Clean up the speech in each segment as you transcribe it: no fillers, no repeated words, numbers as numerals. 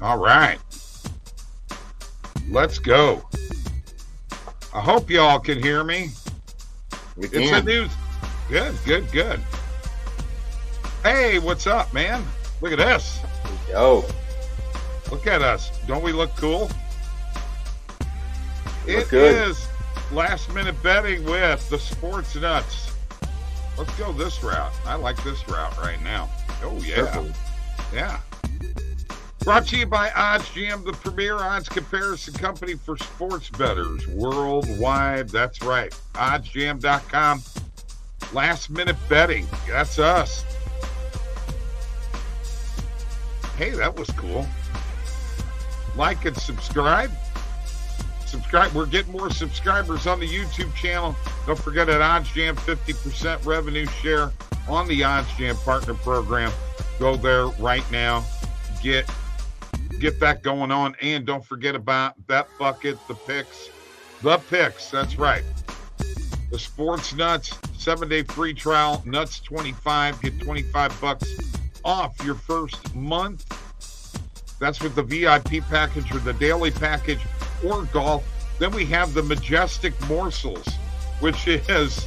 All right. Let's go. I hope y'all can hear me. We can. It's a news. Good. Hey, what's up, man? Look at this. Yo. Look at us. Don't we look cool? It good. Is last minute betting with the Sports Nuts. Let's go this route. I like this route right now. Oh, yeah. Perfect. Yeah. Brought to you by OddsJam, the premier odds comparison company for sports bettors worldwide. That's right. OddsJam.com. Last minute betting. That's us. Hey, that was cool. Like and subscribe. We're getting more subscribers on the YouTube channel. Don't forget that OddsJam 50% revenue share on the OddsJam partner program. Go there right now. Get that going on. And don't forget about BetBucket, the picks. That's right. The Sports Nuts 7-day free trial. Nuts 25. Get $25 off your first month. That's with the VIP package or the daily package or golf. Then we have the Majestic Morsels, which is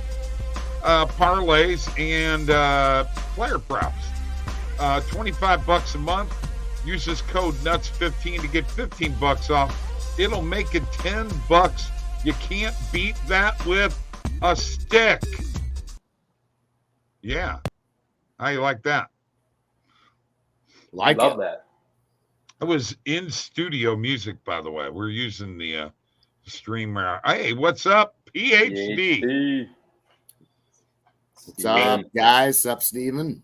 parlays and player props. $25 a month. Use this code NUTS15 to get $15 off. It'll make it $10. You can't beat that with a stick. Yeah. How you like that? Love that. It was in studio music, by the way. We're using the streamer. Hey, what's up, PhD? What's up, guys? What's up, Steven?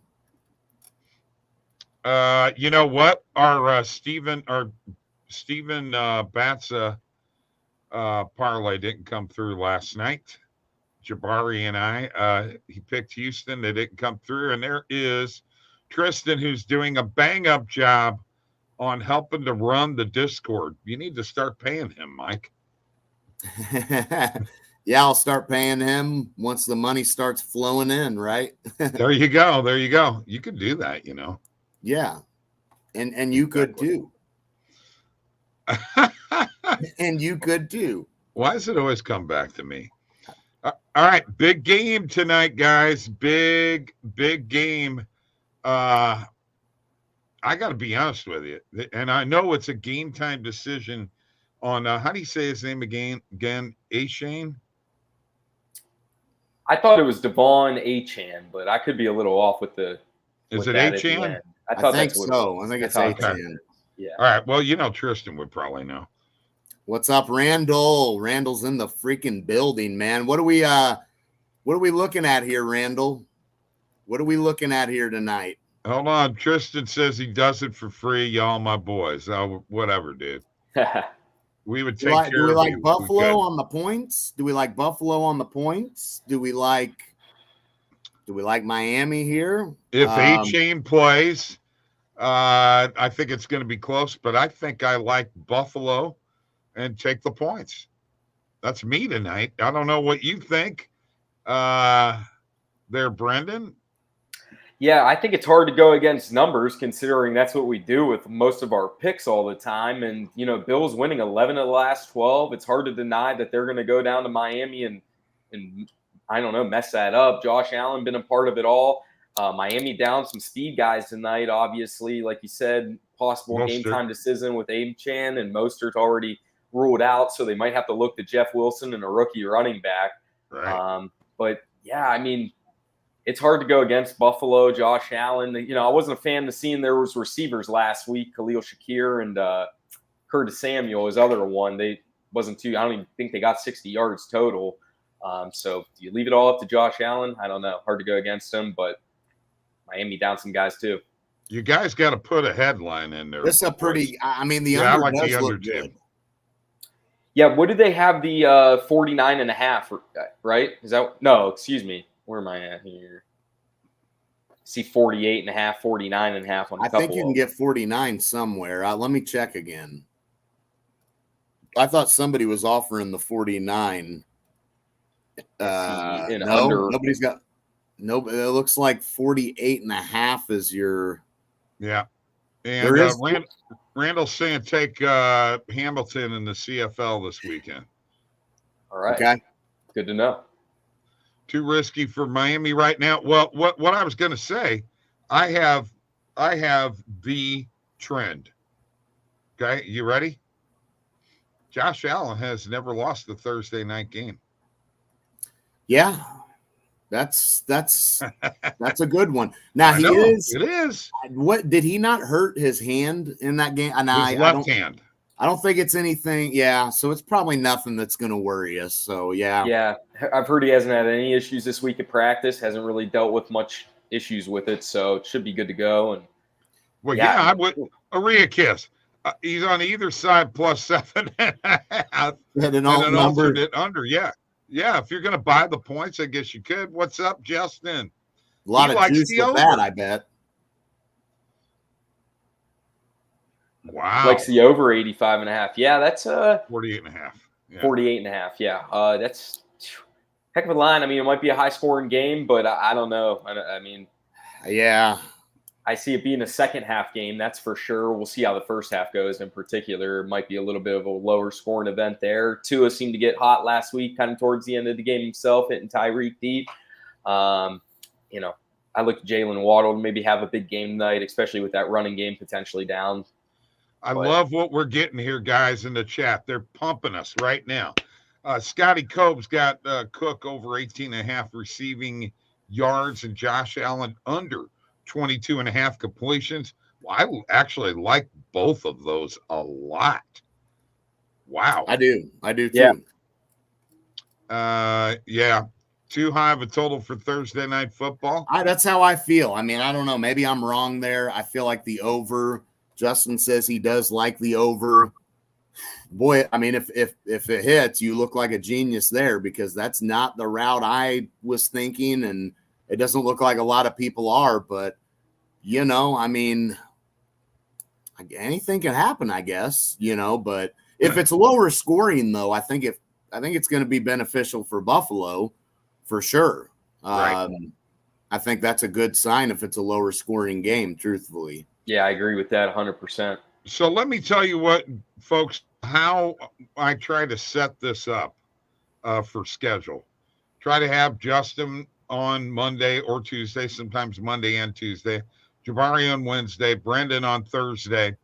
You know what? Our Steven Batza parlay didn't come through last night. Jabari and I, he picked Houston. They didn't come through. And there is Tristan, who's doing a bang-up job on helping to run the Discord. You need to start paying him, Mike. Yeah, I'll start paying him once the money starts flowing in, right? There you go. You could do that, you know. Yeah. And you could too. And you could too. Why does it always come back to me? All right, big game tonight, guys. Big game. I got to be honest with you, and I know it's a game time decision on how do you say his name again? Achane? I thought it was Devon Achane, but I could be a little off with the. Is it Achane? I think so. I think it's Achane. Yeah. All right. Well, Tristan would probably know. What's up, Randall? Randall's in the freaking building, man. What are we looking at here, Randall? What are we looking at here tonight? Hold on. Tristan says he does it for free. Y'all, my boys. Whatever, dude. We would take care of you. Do we like Buffalo on the points? Do we like Buffalo on the points? Do we like Miami here? If A-Chain plays, I think it's going to be close, but I think I like Buffalo and take the points. That's me tonight. I don't know what you think. There, Brendan? Yeah, I think it's hard to go against numbers considering that's what we do with most of our picks all the time. And, Bills winning 11 of the last 12. It's hard to deny that they're going to go down to Miami and I don't know, mess that up. Josh Allen been a part of it all. Miami down some speed guys tonight, obviously. Like you said, possible game time decision with Achane and Mostert's already ruled out. So they might have to look to Jeff Wilson and a rookie running back. Right. But, yeah, I mean, it's hard to go against Buffalo, Josh Allen. I wasn't a fan of seeing there was receivers last week, Khalil Shakir and Curtis Samuel, his other one. They wasn't I don't even think they got 60 yards total. So do you leave it all up to Josh Allen? I don't know. Hard to go against him, but Miami down some guys too. You guys got to put a headline in there. This is a pretty – I mean, the I under like does the look under good. Yeah, what did they have the 49.5, right? Is that – no, excuse me. Where am I at here? See 48.5, 49.5 on a couple. I think you can get 49 somewhere. Let me check again. I thought somebody was offering the 49. Nobody's got – no, it looks like 48.5 is your – yeah. And Randall's saying take Hamilton in the CFL this weekend. All right. Okay. Good to know. Too risky for Miami right now. Well, what I was going to say, I have the trend. Okay, you ready? Josh Allen has never lost a Thursday night game. Yeah, that's a good one. Now It is. What did he not hurt his hand in that game? And His left hand. I don't think it's anything. Yeah, so it's probably nothing that's going to worry us. So yeah, I've heard he hasn't had any issues this week at practice. Hasn't really dealt with much issues with it, so it should be good to go. And I would Aria Kiss. He's on either side plus 7.5. And an alternate under. Yeah. If you're going to buy the points, I guess you could. What's up, Justin? A lot of juice with that, I bet. Wow. Likes the over 85.5. Yeah, that's 48.5. Yeah. 48.5. Yeah. That's heck of a line. I mean, it might be a high scoring game, but I don't know. I mean, yeah. I see it being a second half game. That's for sure. We'll see how the first half goes in particular. It might be a little bit of a lower scoring event there. Tua seemed to get hot last week, kind of towards the end of the game himself, hitting Tyreek deep. I look at Jalen Waddle to maybe have a big game tonight, especially with that running game potentially down. I love what we're getting here, guys, in the chat. They're pumping us right now. Scotty Cobb's got Cook over 18.5 receiving yards and Josh Allen under 22.5 completions. Well, I actually like both of those a lot. Wow. I do too. Yeah. Too high of a total for Thursday night football. That's how I feel. I mean, I don't know. Maybe I'm wrong there. I feel like the over. Justin says he does like the over. Boy, I mean, if it hits, you look like a genius there, because that's not the route I was thinking, and it doesn't look like a lot of people are. But I mean, anything can happen, I guess. But if it's lower scoring, though, I think it's going to be beneficial for Buffalo for sure. Right. I think that's a good sign if it's a lower scoring game, truthfully. Yeah, I agree with that 100%. So let me tell you what, folks, how I try to set this up for schedule. Try to have Justin on Monday or Tuesday, sometimes Monday and Tuesday. Jabari on Wednesday, Brendan on Thursday.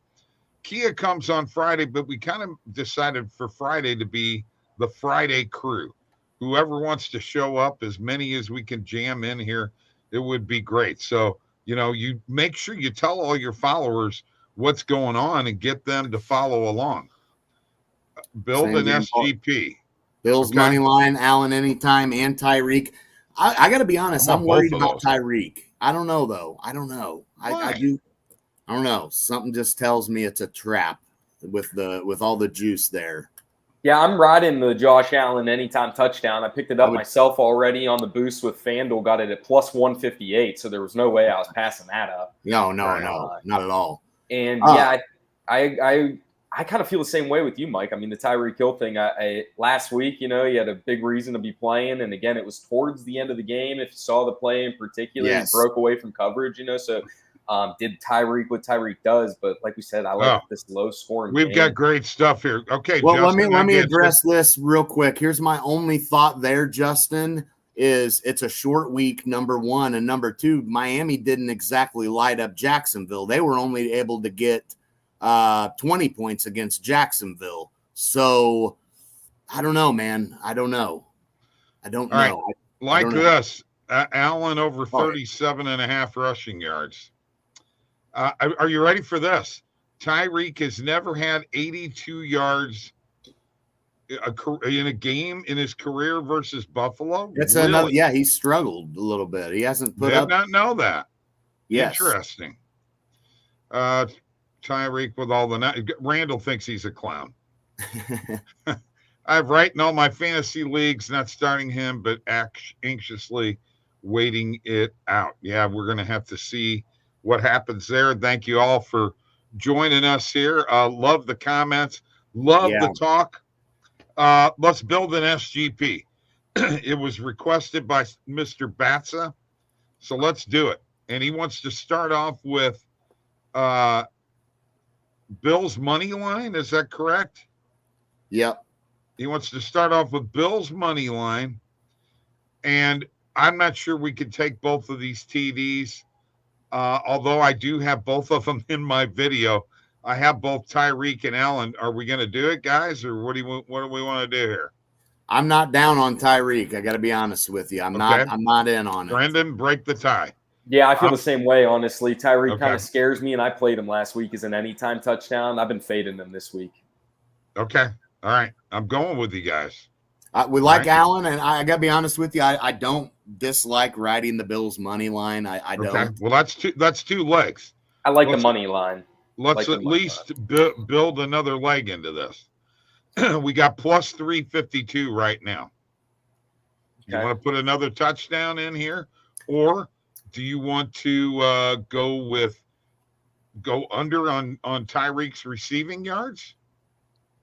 Kia comes on Friday, but we kind of decided for Friday to be the Friday crew. Whoever wants to show up, as many as we can jam in here, it would be great. So, you make sure you tell all your followers what's going on and get them to follow along. Build an SGP. Bill's money line, Allen anytime, and Tyreek. I got to be honest, I'm worried about Tyreek. I don't know, though. I don't know. I don't know. Something just tells me it's a trap with all the juice there. Yeah, I'm riding the Josh Allen anytime touchdown. I picked it up myself already on the boost with FanDuel. Got it at plus 158, so there was no way I was passing that up. No, not at all. And I kind of feel the same way with you, Mike. I mean, the Tyreek Hill thing. Last week, he had a big reason to be playing, and again, it was towards the end of the game. If you saw the play in particular, he broke away from coverage. So. Did Tyreek what Tyreek does, but like we said, I like this low scoring. We've got great stuff here. Okay, well, Justin, let me address this real quick. Here's my only thought there, Justin, is it's a short week, number one, and number two, Miami didn't exactly light up Jacksonville. They were only able to get 20 points against Jacksonville. So I don't know, man. I don't know. Right. This, Allen over 37.5 rushing yards. Are you ready for this? Tyreek has never had 82 yards in a game in his career versus Buffalo. It's another. Yeah, he struggled a little bit. He hasn't put up. Did not know that. Yes. Interesting. Tyreek with all the Randall thinks he's a clown. I've right in all my fantasy leagues, not starting him, but anxiously waiting it out. Yeah, we're going to have to see what happens there. Thank you all for joining us here. Love the comments. Love the talk. Let's build an SGP. It was requested by Mr. Batsa, so let's do it. And he wants to start off with Bills money line. Is that correct? Yep. He wants to start off with Bills money line. And I'm not sure we could take both of these TDs, although I do have both of them in my video. I have both Tyreek and Allen. Are we going to do it, guys, or what do we want to do here? I'm not down on Tyreek. I got to be honest with you. I'm not in on it. Brendan, break the tie. Yeah, I feel the same way, honestly. Tyreek Okay. kind of scares me, and I played him last week as an anytime touchdown. I've been fading him this week. Okay. All right. I'm going with you guys. We like Allen, and I got to be honest with you. I don't dislike riding the Bills money line. I don't. Okay. Well, that's two legs. I like the money line. Let's at least build another leg into this. We got plus 352 right now. Okay. You want to put another touchdown in here, or do you want to go under on Tyreek's receiving yards?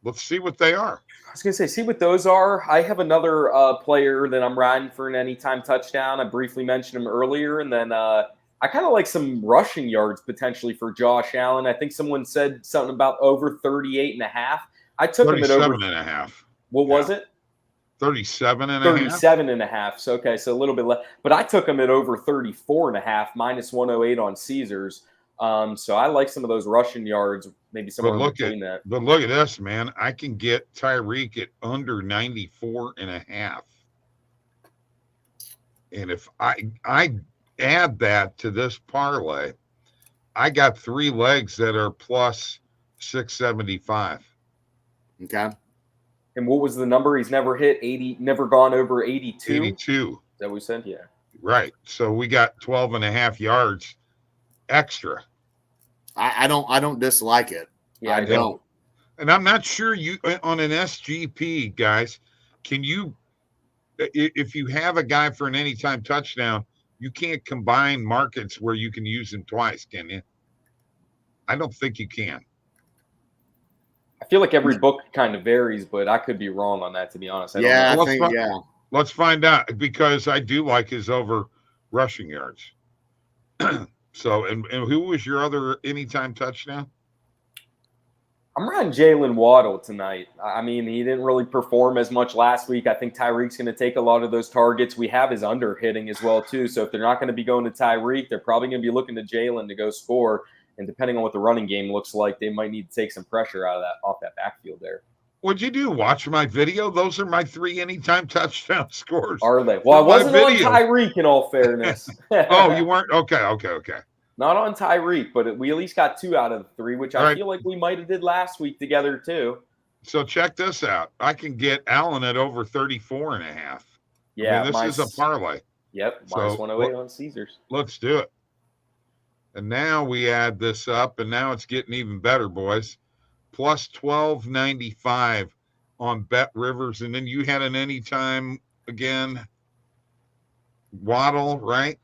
Let's see what they are. I was going to say, see what those are. I have another player that I'm riding for an anytime touchdown. I briefly mentioned him earlier. And then I kind of like some rushing yards potentially for Josh Allen. I think someone said something about over 38.5. I took him at over 37.5. What was it? 37.5. 37.5. So, okay, so a little bit less. But I took him at over 34.5, minus 108 on Caesars. So I like some of those rushing yards, maybe somewhere between that. But look at this, man. I can get Tyreek at under 94.5. And if I add that to this parlay, I got three legs that are plus 675. Okay. And what was the number? He's never hit 80, never gone over 82. 82. Is that what we said? Yeah. Right. So we got 12.5 yards extra. I don't dislike it. Yeah, I don't. And I'm not sure you on an SGP, guys, can you, if you have a guy for an anytime touchdown, you can't combine markets where you can use him twice, can you? I don't think you can. I feel like every book kind of varies, but I could be wrong on that, to be honest. Let's find out, because I do like his over rushing yards. So, and who was your other anytime touchdown? I'm riding Jalen Waddle tonight. I mean, he didn't really perform as much last week. I think Tyreek's going to take a lot of those targets. We have his under hitting as well, too. So if they're not going to be going to Tyreek, they're probably going to be looking to Jalen to go score. And depending on what the running game looks like, they might need to take some pressure off that backfield there. What'd you do? Watch my video? Those are my 3 anytime touchdown scores. Are they? Well, I wasn't on Tyreek, in all fairness. Oh, you weren't? Okay. Not on Tyreek, but we at least got 2 out of the 3, which I feel like we might have did last week together too. So check this out. I can get Allen at over 34.5. Yeah, I mean, this is a parlay. Yep, minus 108 on Caesars. Let's do it. And now we add this up, and now it's getting even better, boys. Plus 12.95 on Bet Rivers, and then you had an anytime again. Waddle, right?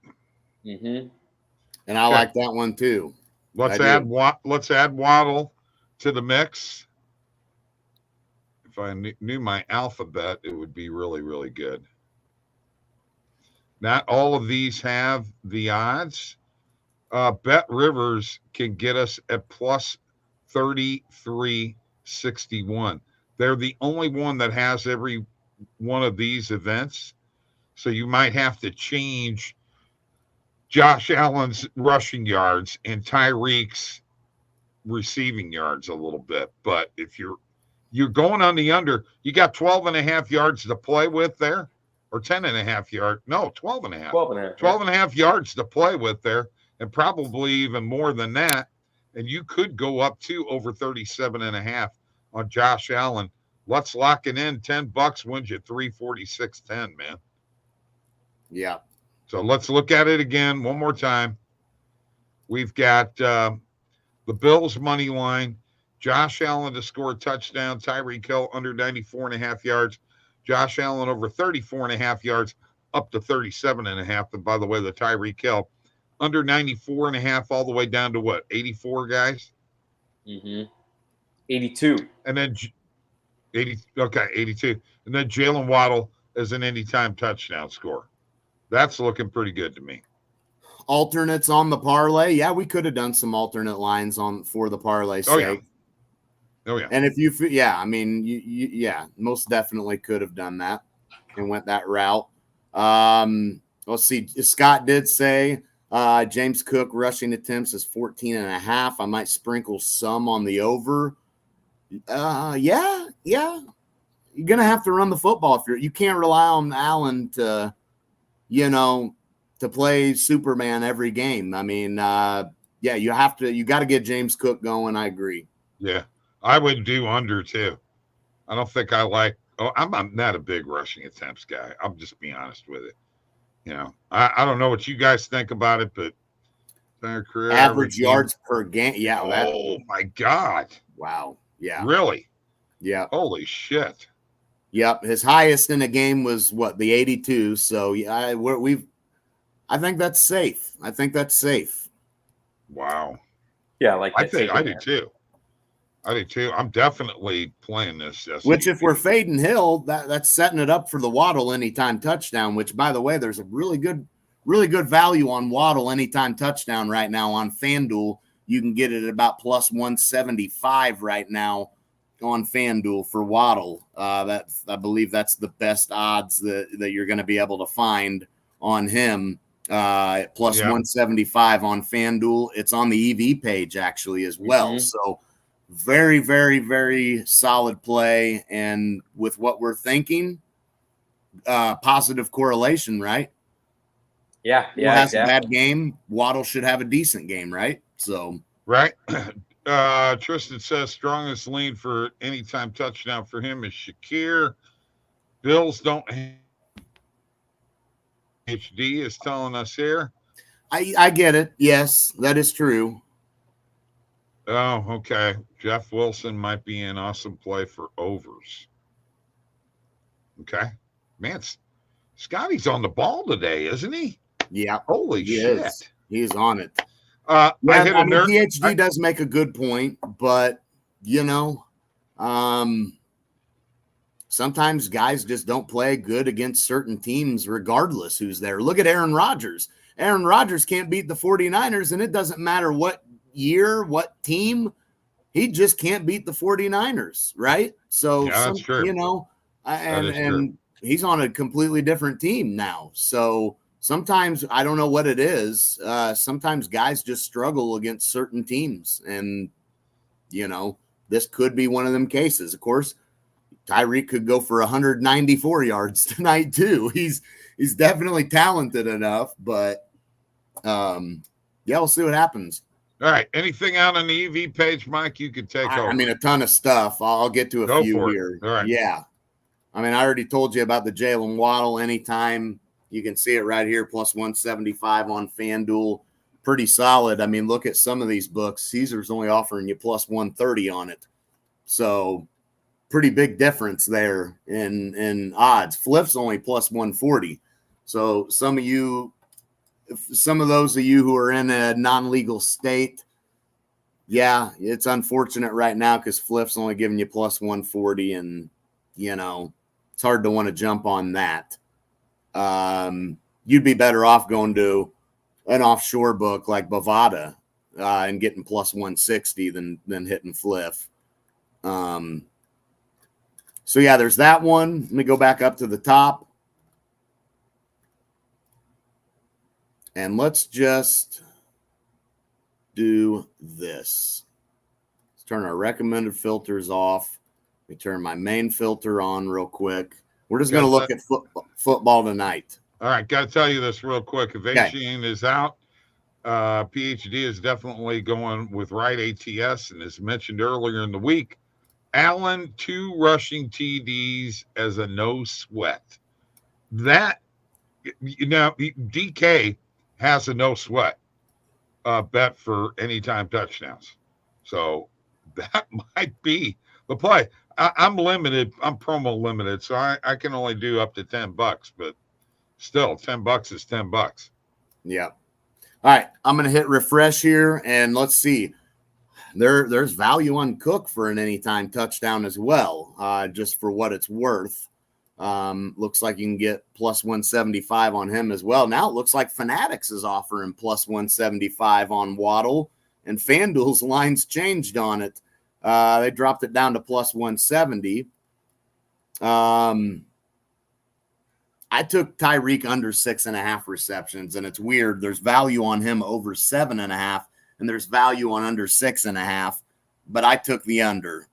Mm-hmm. And I like that one too. Let's add Waddle to the mix. If I knew my alphabet, it would be really, really good. Not all of these have the odds. Bet Rivers can get us at plus 33.61. They're the only one that has every one of these events. So you might have to change Josh Allen's rushing yards and Tyreek's receiving yards a little bit. But if you're going on the under, you got 12.5 yards to play with there, or 10.5 yards. No, 12.5. 12.5 yards to play with there, and probably even more than that. And you could go up to over 37.5 on Josh Allen. Let's lock it in. $10 wins you 346.10, man. Yeah. So let's look at it again one more time. We've got the Bills money line. Josh Allen to score a touchdown. Tyreek Hill under 94.5 yards. Josh Allen over 34.5 yards, up to 37.5. And by the way, the Tyreek Hill under 94.5 all the way down to what? 84, guys? Mm-hmm. 82. And then 82. And then Jalen Waddle as an anytime touchdown score. That's looking pretty good to me. alternates on the parlay. Yeah, we could have done some alternate lines for the parlay sake. Oh yeah. And if you, I mean, yeah, most definitely could have done that and went that route. Let's see. Scott did say James Cook rushing attempts is 14.5. I might sprinkle some on the over. Yeah. You're gonna have to run the football if you can't rely on Allen to, to play Superman every game. I mean, you got to get James Cook going. I agree. Yeah, I would do under too. I don't think I like. Oh, I'm not a big rushing attempts guy. I'll just be honest with it. I don't know what you guys think about it, but their career average yards per game. Yeah. Oh my God. Wow. Yeah. Really? Yeah. Holy shit. Yep. His highest in a game was the 82. So yeah, I think that's safe. Wow. Yeah, I do too. I'm definitely playing this. Which, if we're fading Hill, that's setting it up for the Waddle anytime touchdown. Which, by the way, there's a really good value on Waddle anytime touchdown right now on FanDuel. You can get it at about plus 175 right now on FanDuel for Waddle. I believe that's the best odds that you're going to be able to find on him. Plus 175 on FanDuel. It's on the EV page actually as well. Mm-hmm. So very, very, very solid play. And with what we're thinking, positive correlation, right? Yeah. Has a bad game. Waddle should have a decent game, right? So right. Tristan says strongest lean for anytime touchdown for him is Shakir. Bills don't. HD is telling us here. I get it. Yes, that is true. Oh, okay. Jeff Wilson might be an awesome play for overs. Okay. Man, Scotty's on the ball today, isn't he? Yeah. Holy shit. He's on it. PhD does make a good point, but sometimes guys just don't play good against certain teams regardless who's there. Look at Aaron Rodgers. Aaron Rodgers can't beat the 49ers, and it doesn't matter what year, what team. He just can't beat the 49ers, right? So, that's true. And he's on a completely different team now. So sometimes I don't know what it is. Sometimes guys just struggle against certain teams, and this could be one of them cases. Of course, Tyreek could go for 194 yards tonight too. He's definitely talented enough, but we'll see what happens. All right. Anything out on the EV page, Mike? You could take over. I mean, a ton of stuff. I'll get to a few here. All right. Yeah. I mean, I already told you about the Jalen Waddle anytime. You can see it right here, plus 175 on FanDuel. Pretty solid. I mean, look at some of these books. Caesar's only offering you plus 130 on it. So pretty big difference there in odds. Flip's only plus 140. So some of those of you who are in a non-legal state, it's unfortunate right now because Flip's only giving you plus 140, and it's hard to want to jump on that. You'd be better off going to an offshore book like Bovada and getting plus 160 than hitting Flip. So there's that one. Let me go back up to the top. And let's just do this. Let's turn our recommended filters off. Let me turn my main filter on real quick. We're just going to look at football tonight. All right. Got to tell you this real quick. If Achane is out, PhD is definitely going with right ATS. And as mentioned earlier in the week, Allen, 2 rushing TDs as a no sweat. That, DK has a no sweat bet for anytime touchdowns. So that might be the play. I'm limited. I'm promo limited. So I can only do up to $10, but still $10 is $10. Yeah. All right. I'm going to hit refresh here and let's see. There's value on Cook for an anytime touchdown as well, just for what it's worth. Looks like you can get plus 175 on him as well. Now it looks like Fanatics is offering plus 175 on Waddle, and FanDuel's lines changed on it. They dropped it down to plus 170. I took Tyreek under 6.5 receptions, and it's weird. There's value on him over 7.5, and there's value on under 6.5. But I took the under.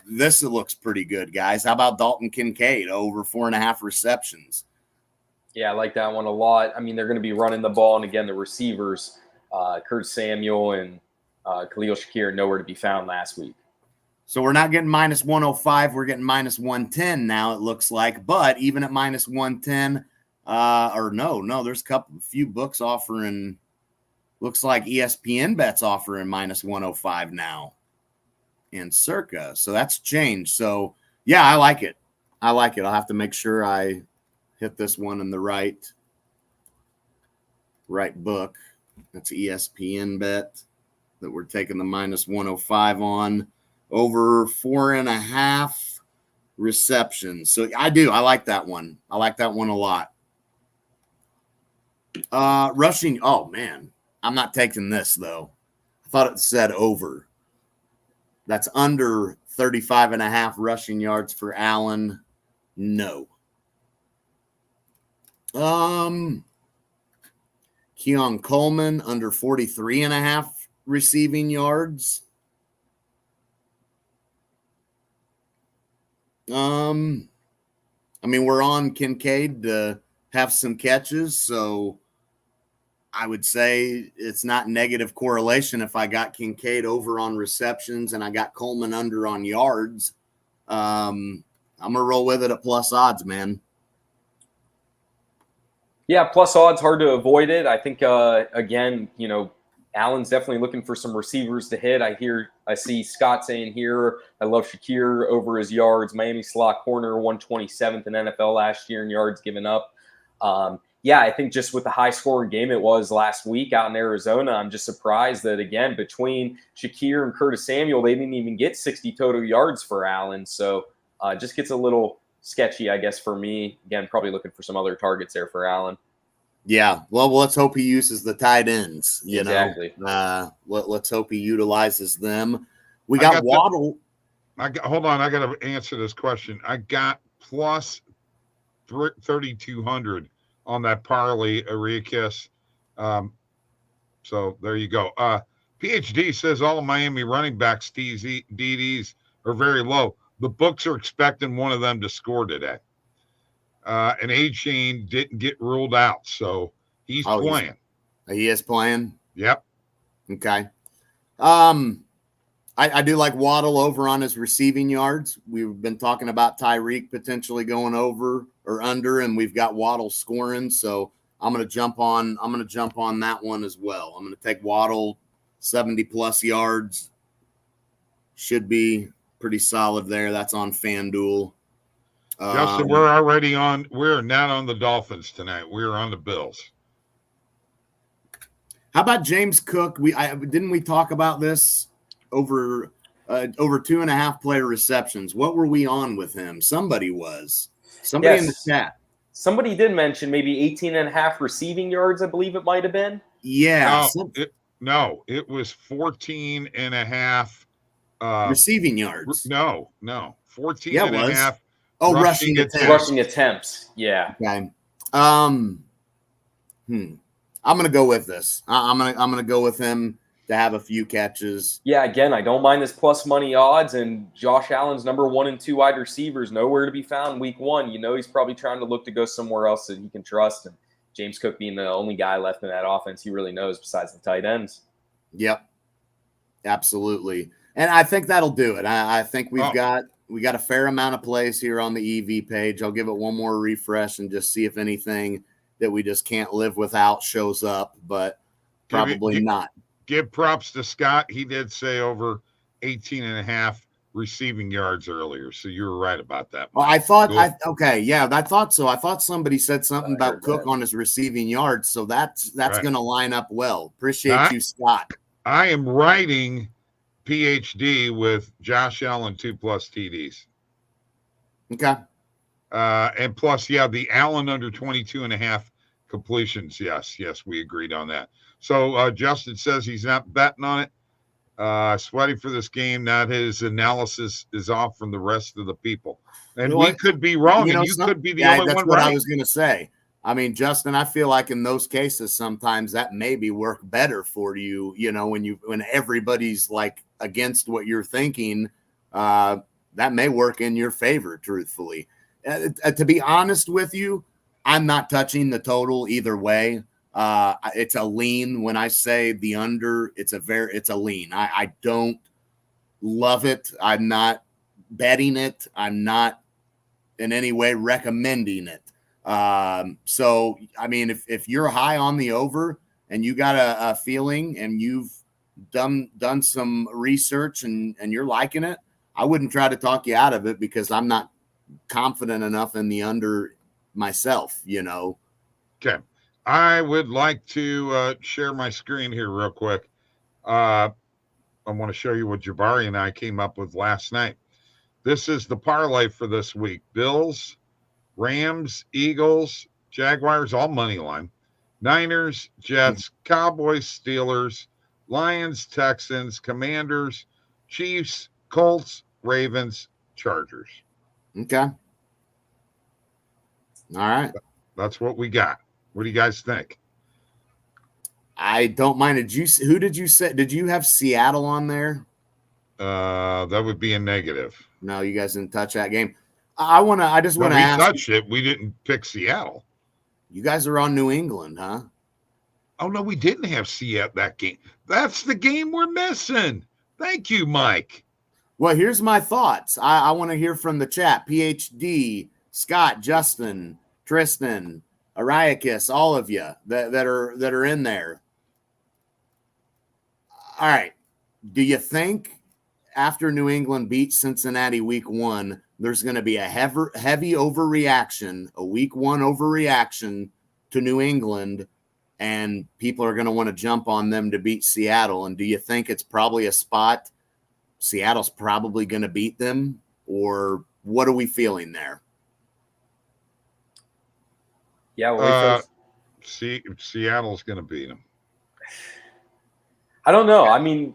This looks pretty good, guys. How about Dalton Kincaid over 4.5 receptions? Yeah, I like that one a lot. I mean, they're going to be running the ball, and again, the receivers, Curtis Samuel and Khalil Shakir, nowhere to be found last week. So we're not getting minus 105. We're getting minus 110 now, it looks like. But even at minus 110, there's a few books offering. Looks like ESPN Bets offering minus 105 now. And Circa. So that's changed. So, yeah, I like it. I'll have to make sure I hit this one in the right book. That's ESPN Bet that we're taking the minus 105 on. Over 4.5 receptions. So I like that one. I like that one a lot. Rushing. Oh, man. I'm not taking this, though. I thought it said over. That's under 35.5 rushing yards for Allen. No. Keon Coleman under 43.5 receiving yards. We're on Kincaid to have some catches, so I would say it's not negative correlation if I got Kincaid over on receptions and I got Coleman under on yards. I'm going to roll with it at plus odds, man. Yeah, plus odds, hard to avoid it. I think, again, Allen's definitely looking for some receivers to hit. I see Scott saying here, I love Shakir over his yards. Miami slot corner, 127th in NFL last year in yards given up. I think just with the high-scoring game it was last week out in Arizona, I'm just surprised that, again, between Shakir and Curtis Samuel, they didn't even get 60 total yards for Allen. So just gets a little sketchy, I guess, for me. Again, probably looking for some other targets there for Allen. Yeah, well, let's hope he uses the tight ends. Exactly. Let's hope he utilizes them. We got Waddle. Hold on, I got to answer this question. I got plus 3,200 on that parlay Ariakis. So there you go. PhD says all of Miami running backs DDs are very low. The books are expecting one of them to score today. And A-Chain didn't get ruled out, so he's playing. He is playing? Yep. Okay. I do like Waddle over on his receiving yards. We've been talking about Tyreek potentially going over or under, and we've got Waddle scoring, so I'm going to jump on that one as well. I'm going to take Waddle 70+ yards. Should be pretty solid there. That's on FanDuel. Justin, we're not on the Dolphins tonight. We're on the Bills. How about James Cook? Didn't we talk about this over 2.5 player receptions? What were we on with him? Somebody in the chat. Somebody did mention maybe 18.5 receiving yards, I believe it might have been. Yeah. It was 14.5 receiving yards. No. 14.5. Rushing attempts. Yeah. Okay. I'm gonna go with this. I'm gonna go with him to have a few catches. Yeah, again, I don't mind this plus money odds, and Josh Allen's number 1 and 2 wide receivers nowhere to be found week 1. He's probably trying to look to go somewhere else that he can trust, and James Cook being the only guy left in that offense he really knows besides the tight ends. Yep, absolutely, and I think that'll do it. I think we got a fair amount of plays here on the EV page. I'll give it one more refresh and just see if anything that we just can't live without shows up, but probably not. Give props to Scott. He did say over 18.5 receiving yards earlier, so you were right about that. Well, I thought I thought so. I thought somebody said something about Cook on his receiving yards, so that's right. Going to line up well. Appreciate you, Scott. I am writing PhD with Josh Allen 2+ TDs. Okay. And plus, yeah, the Allen under 22.5 completions. Yes, we agreed on that. So Justin says he's not betting on it. Sweaty for this game. Not his analysis is off from the rest of the people. And we could be wrong, and you could be the only that's one what right. I was going to say. I mean, Justin, I feel like in those cases, sometimes that maybe work better for you, when everybody's like against what you're thinking, that may work in your favor, truthfully. To be honest with you, I'm not touching the total either way. It's a lean. When I say the under, it's a lean. I don't love it. I'm not betting it. I'm not in any way recommending it. So, I mean, if you're high on the over and you got a feeling and you've done some research and you're liking it, I wouldn't try to talk you out of it because I'm not confident enough in the under myself, Okay. I would like to share my screen here real quick. I want to show you what Jabari and I came up with last night. This is the parlay for this week. Bills, Rams, Eagles, Jaguars, all money line. Niners, Jets, Cowboys, Steelers, Lions, Texans, Commanders, Chiefs, Colts, Ravens, Chargers. Okay. All right. That's what we got. What do you guys think? I don't mind. Who did you say? Did you have Seattle on there? That would be a negative. No, you guys didn't touch that game. I just want to ask. We touched it. We didn't pick Seattle. You guys are on New England, huh? Oh, no, we didn't have Seattle that game. That's the game we're missing. Thank you, Mike. Well, here's my thoughts. I want to hear from the chat. PhD, Scott, Justin, Tristan, Ariakis, all of you that are in there. All right. Do you think after New England beats Cincinnati week 1, there's going to be a heavy overreaction, a week 1 overreaction to New England, and people are going to want to jump on them to beat Seattle? And do you think it's probably a spot Seattle's probably going to beat them, or what are we feeling there? Yeah, Seattle's going to beat them. I don't know. I mean,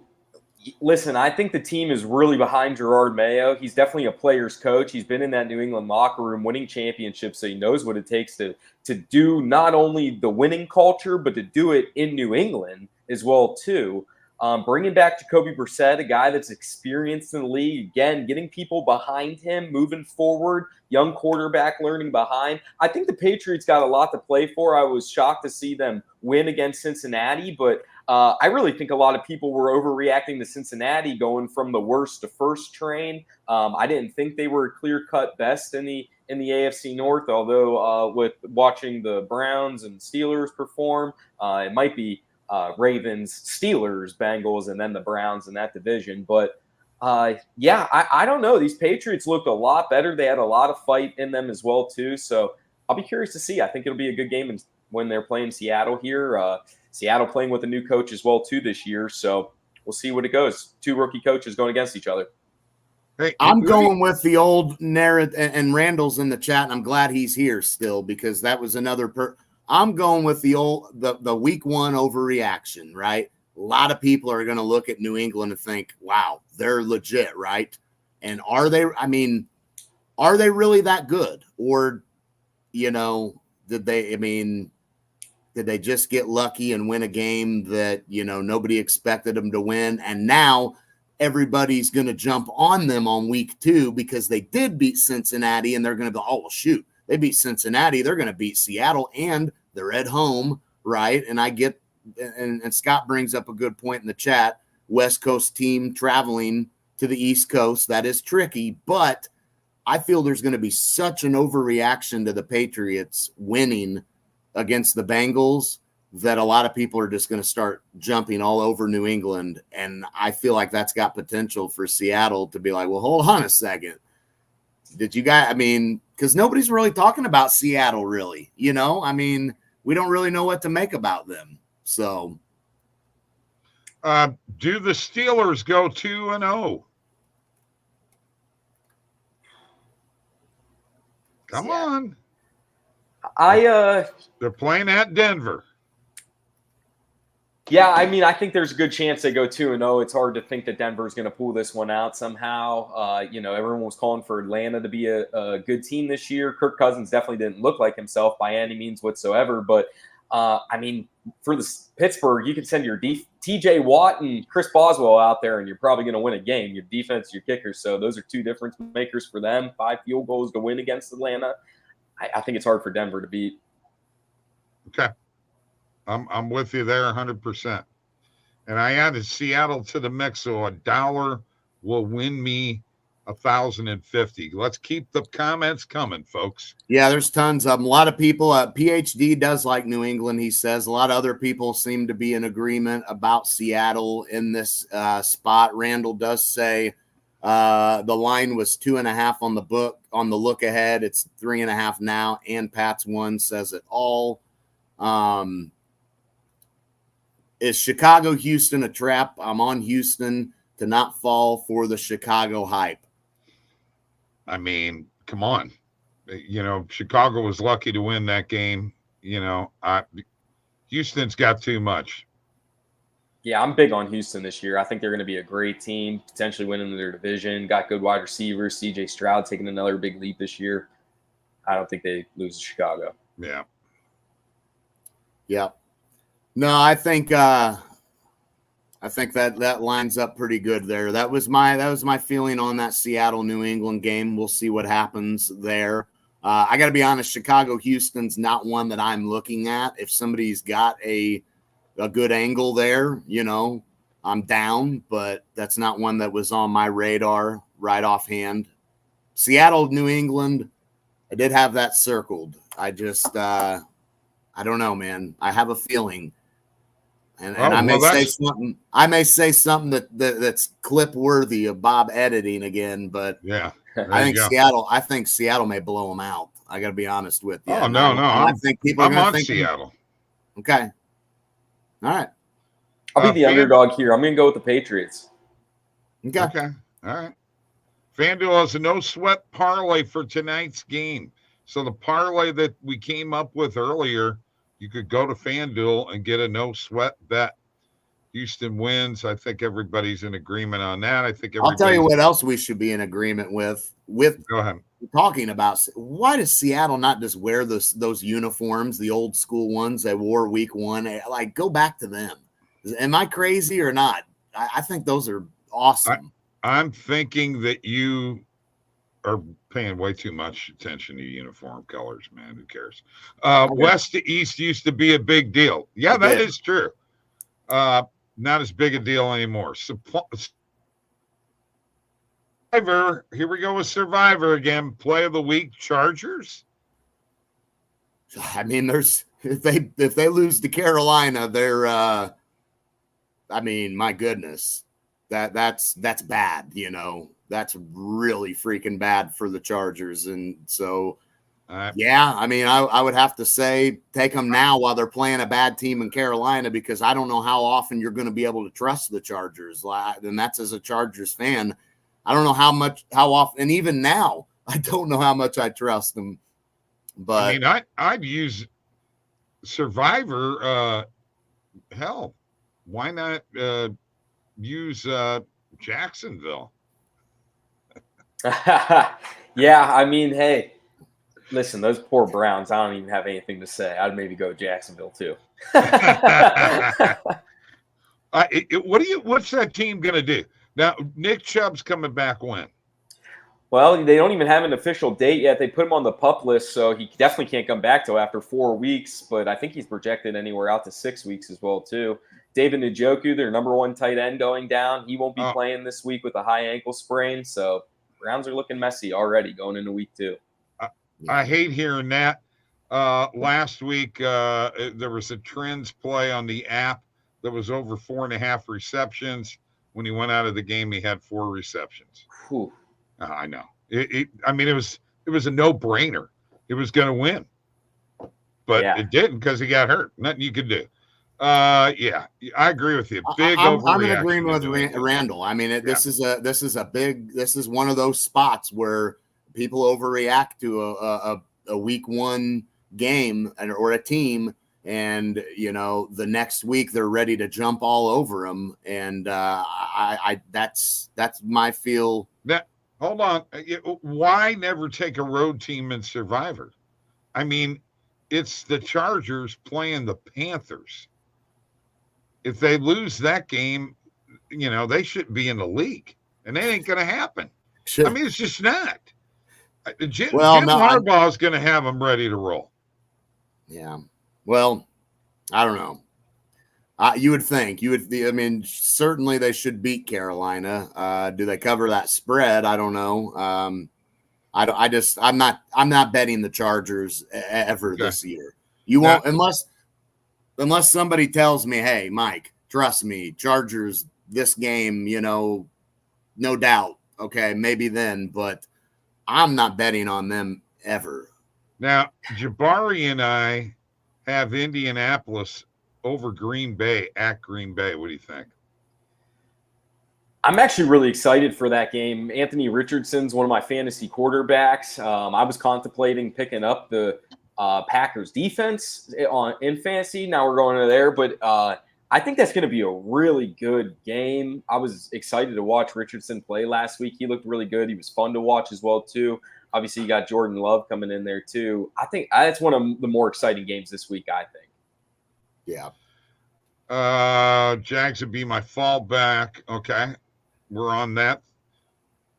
listen, I think the team is really behind Gerard Mayo. He's definitely a player's coach. He's been in that New England locker room winning championships, so he knows what it takes to do not only the winning culture, but to do it in New England as well, too. Bringing back Jacoby Brissett, a guy that's experienced in the league, again, getting people behind him, moving forward, young quarterback learning behind. I think the Patriots got a lot to play for. I was shocked to see them win against Cincinnati, but I really think a lot of people were overreacting to Cincinnati going from the worst to first train. I didn't think they were clear-cut best in the AFC North, although with watching the Browns and Steelers perform, it might be Ravens, Steelers, Bengals, and then the Browns in that division. But I don't know. These Patriots looked a lot better. They had a lot of fight in them as well, too. So I'll be curious to see. I think it'll be a good game when they're playing Seattle here. Seattle playing with a new coach as well, too, this year. So we'll see what it goes. 2 rookie coaches going against each other. Hey, I'm going with the old narrative, and Randall's in the chat, and I'm glad he's here still because that was another I'm going with the week 1 overreaction, right? A lot of people are going to look at New England and think, wow, they're legit, right? And are they really that good? Or, did they just get lucky and win a game that, nobody expected them to win? And now everybody's going to jump on them on week 2 because they did beat Cincinnati, and they're going to go, oh, well, shoot, they beat Cincinnati. They're going to beat Seattle, and they're at home, right? And I get, and Scott brings up a good point in the chat, West Coast team traveling to the East Coast. That is tricky, but I feel there's going to be such an overreaction to the Patriots winning against the Bengals that a lot of people are just going to start jumping all over New England. And I feel like that's got potential for Seattle to be like, well, hold on a second. Did you guys, because nobody's really talking about Seattle, really. We don't really know what to make about them. So, do the Steelers go 2-0? Come on. They're playing at Denver. Yeah, I mean, I think there's a good chance they go 2-0. It's hard to think that Denver's going to pull this one out somehow. Everyone was calling for Atlanta to be a good team this year. Kirk Cousins definitely didn't look like himself by any means whatsoever. But, for the Pittsburgh, you can send your TJ Watt and Chris Boswell out there, and you're probably going to win a game. Your defense, your kickers. So those are two difference makers for them. 5 field goals to win against Atlanta. I think it's hard for Denver to beat. Okay. I'm with you there 100%. And I added Seattle to the mix, so $1 will win me 1,050. Let's keep the comments coming, folks. Yeah, there's tons of them. A lot of people, PhD does like New England, he says. A lot of other people seem to be in agreement about Seattle in this spot. Randall does say the line was 2.5 on the look ahead. It's 3.5 now, and Pat's one says it all. Is Chicago-Houston a trap? I'm on Houston to not fall for the Chicago hype. I mean, come on. Chicago was lucky to win that game. Houston's got too much. Yeah, I'm big on Houston this year. I think they're going to be a great team, potentially winning their division. Got good wide receivers. CJ Stroud taking another big leap this year. I don't think they lose to Chicago. Yeah. Yep. No, I think that lines up pretty good there. That was my feeling on that Seattle New England game. We'll see what happens there. I got to be honest, Chicago Houston's not one that I'm looking at. If somebody's got a good angle there, I'm down, but that's not one that was on my radar right offhand. Seattle New England, I did have that circled. I just I don't know, man. I have a feeling. And I may say something that's clip worthy of Bob editing again, but yeah, I think Seattle may blow them out. I got to be honest with you. Oh no, I think people are going to think Seattle. Okay, all right. I'll be the underdog here. I'm going to go with the Patriots. Okay, all right. FanDuel has a no sweat parlay for tonight's game. So the parlay that we came up with earlier, you could go to FanDuel and get a no sweat bet. Houston wins. I think everybody's in agreement on that. I'll tell you what else we should be in agreement with. Go ahead. Talking about why does Seattle not just wear those uniforms, the old school ones they wore week 1? Like, go back to them. Am I crazy or not? I think those are awesome. I'm thinking that you are paying way too much attention to uniform colors, man. Who cares? West to East used to be a big deal. Yeah, that is true. Not as big a deal anymore. Survivor. Here we go with Survivor again. Play of the week, Chargers. I mean, if they lose to Carolina, they're my goodness. That's bad, That's really freaking bad for the Chargers. And so, I would have to say take them now while they're playing a bad team in Carolina, because I don't know how often you're going to be able to trust the Chargers. And that's as a Chargers fan. I don't know how often, and even now, I don't know how much I trust them. But I'd use Survivor. Hell, why not use Jacksonville? Yeah, hey, listen, those poor Browns, I don't even have anything to say. I'd maybe go Jacksonville too. What's that team going to do? Now, Nick Chubb's coming back when? Well, they don't even have an official date yet. They put him on the PUP list, so he definitely can't come back till after 4 weeks, but I think he's projected anywhere out to 6 weeks as well, too. David Njoku, their number 1 tight end, going down. He won't be playing this week with a high ankle sprain, so Browns are looking messy already going into week 2. I hate hearing that. Last week, there was a Trends play on the app that was over 4.5 receptions. When he went out of the game, he had 4 receptions. Whew. I know. It was a no-brainer. It was going to win, but it didn't because he got hurt. Nothing you could do. I agree with you. I'm in agreement with Randall. This is one of those spots where people overreact to a a week 1 game or a team, and the next week they're ready to jump all over them. And that's my feel. Hold on. Why never take a road team in Survivor? I mean, it's the Chargers playing the Panthers. If they lose that game, they shouldn't be in the league, and that ain't going to happen. I mean, it's just not. Jim Harbaugh is going to have them ready to roll. Yeah. Well, I don't know. You would think I mean, certainly they should beat Carolina. Do they cover that spread? I don't know. I'm not betting the Chargers ever this year. You won't, unless somebody tells me, hey, Mike, trust me, Chargers this game, no doubt. Okay, maybe then, but I'm not betting on them ever. Now, Jabari and I have Indianapolis over Green Bay at Green Bay. What do you think? I'm actually really excited for that game. Anthony Richardson's one of my fantasy quarterbacks. I was contemplating picking up the Packers defense in fantasy. Now we're going to there, but I think that's going to be a really good game. I was excited to watch Richardson play last week. He looked really good. He was fun to watch as well, too. Obviously, you got Jordan Love coming in there, too. I think that's one of the more exciting games this week, I think. Yeah. Jags would be my fallback. Okay. We're on that.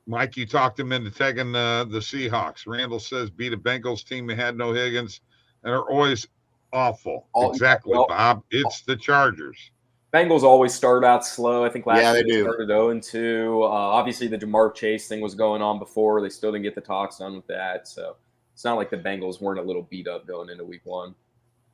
Mike, you talked him into taking the Seahawks. Randall says beat a Bengals team that had no Higgins and are always awful. Exactly, Bob. It's the Chargers. Bengals always start out slow. I think last year they started 0-2. Obviously, the Jamar Chase thing was going on before. They still didn't get the talks done with that. So it's not like the Bengals weren't a little beat up going into week 1.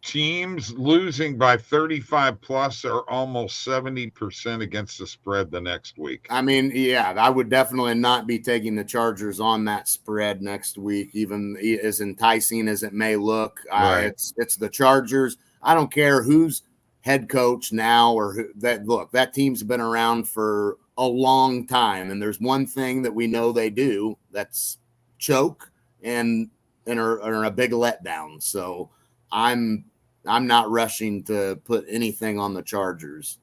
Teams losing by 35 plus are almost 70% against the spread the next week. I mean, yeah, I would definitely not be taking the Chargers on that spread next week, even as enticing as it may look. Right. It's the Chargers. I don't care who's head coach now or that team's been around for a long time. And there's one thing that we know they do, that's choke and are a big letdown. So I'm not rushing to put anything on the Chargers.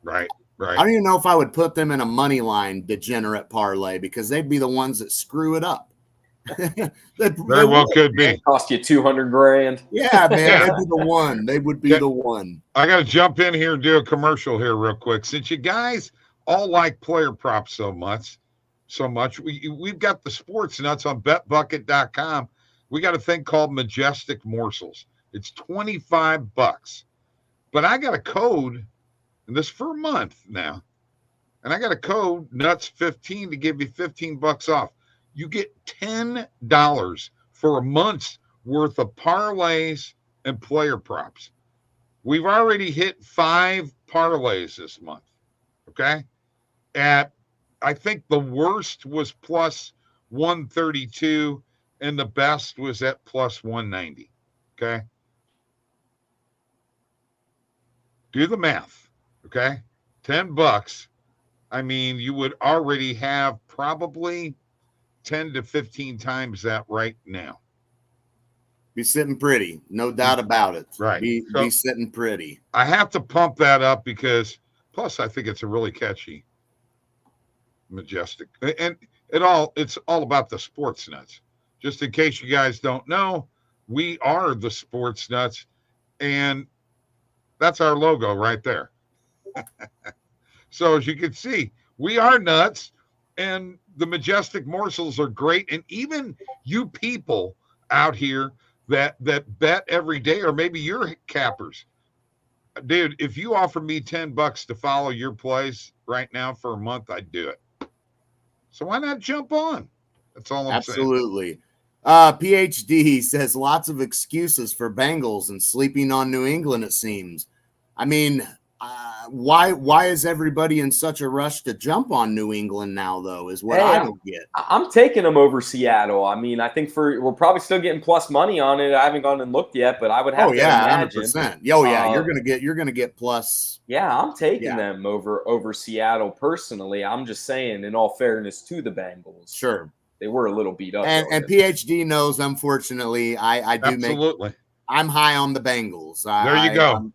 Right. I don't even know if I would put them in a money line degenerate parlay because they'd be the ones that screw it up. Very well could be. Cost you $200,000. Yeah, man, they'd be the one. They would be the one. I got to jump in here and do a commercial here real quick. Since you guys all like player props so much, we've got the sports nuts on BetBucket.com. We got a thing called Majestic Morsels. It's $25, but I got a code, and this is for a month now, and I got a code Nutz15 to give you $15 off. You get $10 for a month's worth of parlays and player props. We've already hit 5 parlays this month. Okay, I think the worst was plus 132, and the best was at plus 190. Okay. Do the math, okay? $10. I mean, you would already have probably 10 to 15 times that right now. Be sitting pretty, no doubt about it. Right. Be sitting pretty. I have to pump that up because, plus, I think it's a really catchy Majestic. And it's all about the sports nuts. Just in case you guys don't know, we are the sports nuts, and that's our logo right there. So as you can see, we are nuts, and the Majestic Morsels are great. And even you people out here that bet every day, or maybe you're cappers, dude, if you offer me $10 to follow your plays right now for a month, I'd do it. So why not jump on? That's all I'm saying. Absolutely. PhD says lots of excuses for Bengals and sleeping on New England, it seems. I mean, why is everybody in such a rush to jump on New England now, though, is what I don't get. I'm taking them over Seattle. I mean, I think we're probably still getting plus money on it. I haven't gone and looked yet, but I would have to imagine. 100%. Oh, yeah, you're gonna get plus. Yeah, I'm taking them over Seattle personally. I'm just saying, in all fairness to the Bengals. Sure. they were a little beat up. And PhD knows, unfortunately, I do Absolutely. I'm high on the Bengals. There you go.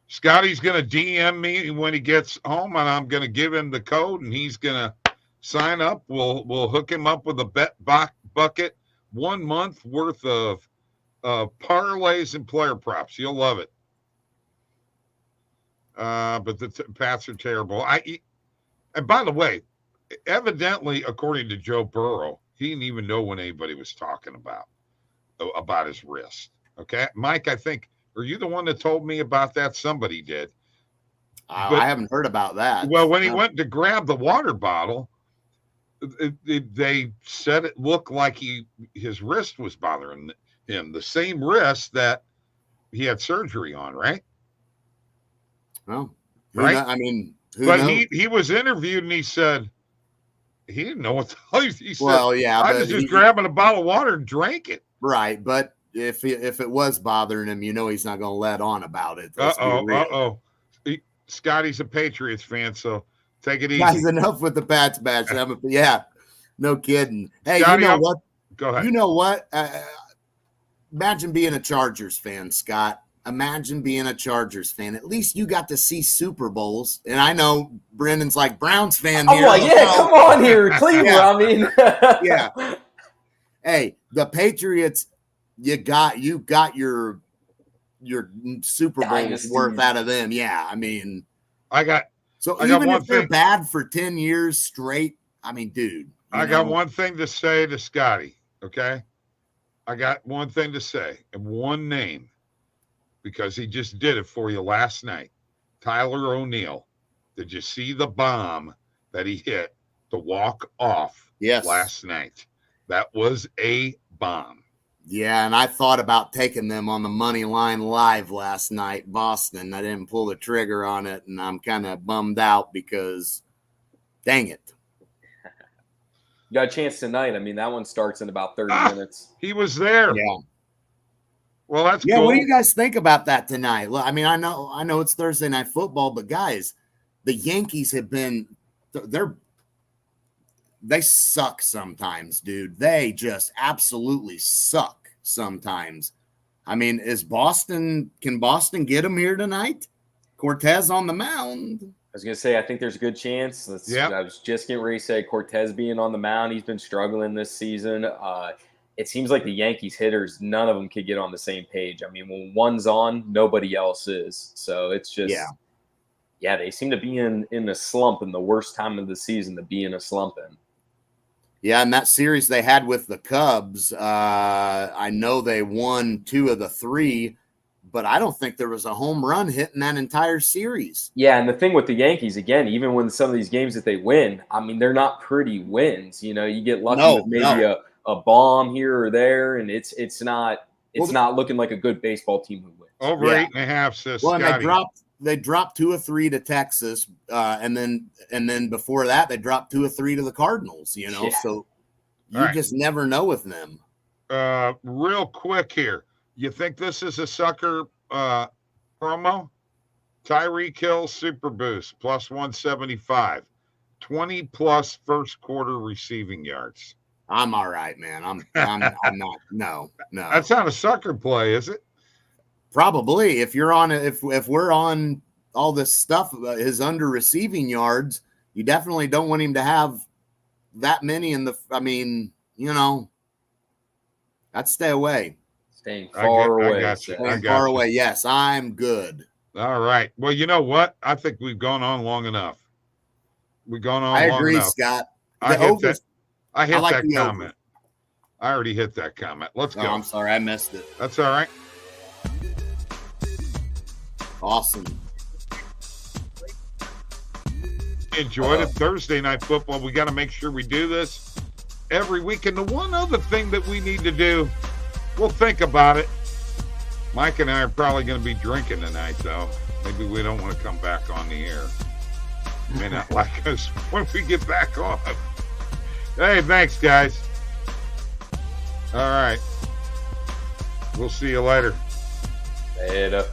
Scotty's going to DM me when he gets home, and I'm going to give him the code, and he's going to sign up. We'll hook him up with a BetBucket 1 month worth of parlays and player props. You'll love it. But the Pats are terrible. And by the way, evidently, according to Joe Burrow, he didn't even know when anybody was talking about his wrist. Okay, Mike, I think, are you the one that told me about that? Somebody did. I haven't heard about that. Well, when he went to grab the water bottle, they said it looked like his wrist was bothering him, the same wrist that he had surgery on, right? Well, right. Who but knows? he was interviewed and he said he didn't know what the hell he said. Well, yeah, I was just grabbing a bottle of water and drank it. Right, but if it was bothering him, he's not going to let on about it. Scotty's a Patriots fan, so take it easy. Guys, enough with the Pats match. Yeah, no kidding. Hey, Scotty, you know what? Go ahead. You know what? Imagine being a Chargers fan, Scott. Imagine being a Chargers fan. At least you got to see Super Bowls. And I know Brendan's like Browns fan here. I'm like, come on here, Cleveland. Yeah. Yeah. Hey, the Patriots, you got your Super Bowls worth out of them. Yeah, even if they're bad for 10 years straight, dude. I got one thing to say to Scotty, okay? I got one thing to say and one name, because he just did it for you last night. Tyler O'Neill. Did you see the bomb that he hit to walk off last night? That was a bomb. Yeah, and I thought about taking them on the money line live last night, Boston. I didn't pull the trigger on it, and I'm kind of bummed out because, dang it. You got a chance tonight. That one starts in about 30 minutes. He was there. Yeah. Well, that's cool. Yeah, what do you guys think about that tonight? I know it's Thursday Night Football, but guys, the Yankees have been they suck sometimes, dude. They just absolutely suck sometimes. Can Boston get them here tonight? Cortez on the mound. I was going to say, I think there's a good chance. I was just getting ready to say Cortez being on the mound. He's been struggling this season. It seems like the Yankees hitters, none of them could get on the same page. When one's on, nobody else is. So it's just, they seem to be in a slump, in the worst time of the season to be in a slump in. Yeah, and that series they had with the Cubs, I know they won 2 of the 3, but I don't think there was a home run hit in that entire series. Yeah, and the thing with the Yankees, again, even when some of these games that they win, they're not pretty wins. You get lucky with maybe a bomb here or there, and it's not looking like a good baseball team who wins. Over 8.5, says Scotty. And they dropped 2 or 3 to Texas, and then before that they dropped 2 or 3 to the Cardinals. So you just never know with them. Real quick here, you think this is a sucker promo? Tyreek Hill Super Boost plus 175, 20+ first quarter receiving yards. I'm all right, man. I'm not. No. That's not a sucker play, is it? Probably. If you're on if we're on all this stuff, his under receiving yards, you definitely don't want him to have that many in the. I'd stay away. Staying far away. Staying far away. Yes, I'm good. All right. Well, you know what? I think we've gone on long enough. We've gone on long enough. I agree, Scott. I hit that comment. I already hit that comment. Let's go. I'm sorry. I missed it. That's all right. Awesome. Enjoyed it. Thursday Night Football. We got to make sure we do this every week. And the one other thing that we need to do, we'll think about it. Mike and I are probably going to be drinking tonight, though. Maybe we don't want to come back on the air. You may not like us when we get back on. Hey, thanks, guys. All right. We'll see you later. Later.